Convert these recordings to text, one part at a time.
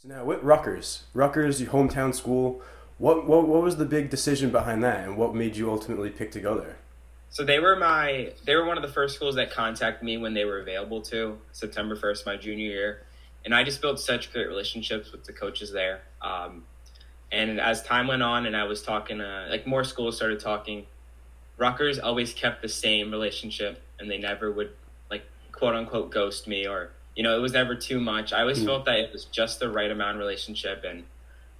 So now with Rutgers, your hometown school, what was the big decision behind that, and what made you ultimately pick to go there? So they were one of the first schools that contacted me when they were available to September 1st, my junior year, and I just built such great relationships with the coaches there. And as time went on, and I was talking, like more schools started talking, Rutgers always kept the same relationship, and they never would like quote unquote ghost me, or it was never too much. I always Hmm. felt that it was just the right amount of relationship. And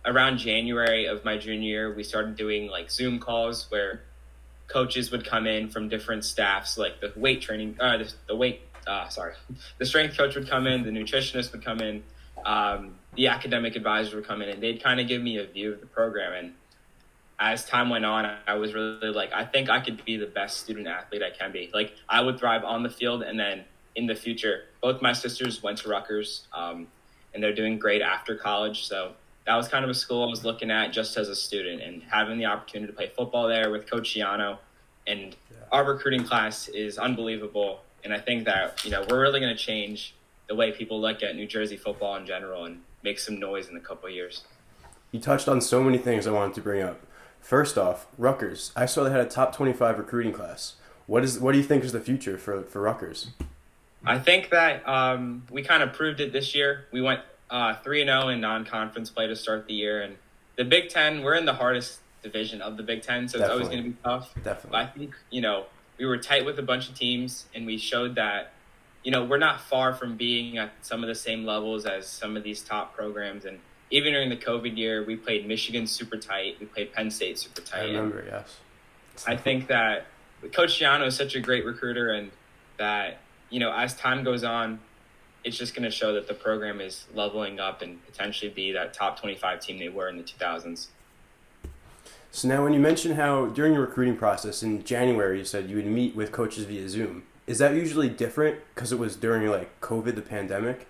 around January of my junior year, we started doing like Zoom calls where coaches would come in from different staffs, like the weight training, the weight, sorry, the strength coach would come in, the nutritionist would come in, the academic advisor would come in, and they'd kind of give me a view of the program. And as time went on, I was really like, I think I could be the best student athlete I can be. Like, I would thrive on the field, and then in the future, both my sisters went to Rutgers, and they're doing great after college. So that was kind of a school I was looking at just as a student, and having the opportunity to play football there with Coach Giano, and Yeah. our recruiting class is unbelievable. And I think that we're really going to change the way people look at New Jersey football in general and make some noise in a couple of years. You touched on so many things I wanted to bring up. First off, Rutgers. I saw they had a top 25 recruiting class. What do you think is the future for Rutgers? I think that we kind of proved it this year. We went 3-0 in non-conference play to start the year, and the Big Ten. We're in the hardest division of the Big Ten, so it's always Definitely, going to be tough. But definitely. I think we were tight with a bunch of teams, and we showed that we're not far from being at some of the same levels as some of these top programs. And even during the COVID year, we played Michigan super tight. We played Penn State super I tight, and remember. Yes. I think that Coach Giano is such a great recruiter, and that as time goes on, it's just going to show that the program is leveling up and potentially be that top 25 team they were in the 2000s. So now, when you mentioned how during your recruiting process in January, you said you would meet with coaches via Zoom. Is that usually different because it was during like COVID, the pandemic?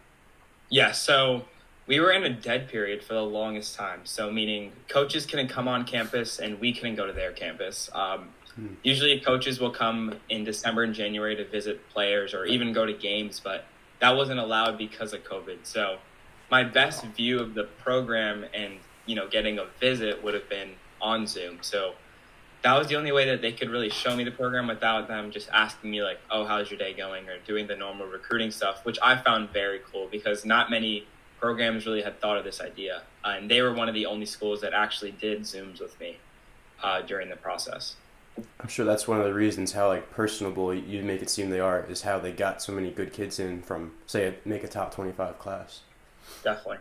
Yeah, so we were in a dead period for the longest time. So meaning coaches couldn't come on campus and we couldn't go to their campus. Hmm. Usually coaches will come in December and January to visit players or even go to games, but that wasn't allowed because of COVID. So my best Wow. view of the program and getting a visit would have been on Zoom. So that was the only way that they could really show me the program without them just asking me like, "Oh, how's your day going?" or doing the normal recruiting stuff, which I found very cool because not many programs really had thought of this idea, and they were one of the only schools that actually did Zooms with me during the process. I'm sure that's one of the reasons how like personable you make it seem they are is how they got so many good kids in from say make a top 25 class. Definitely.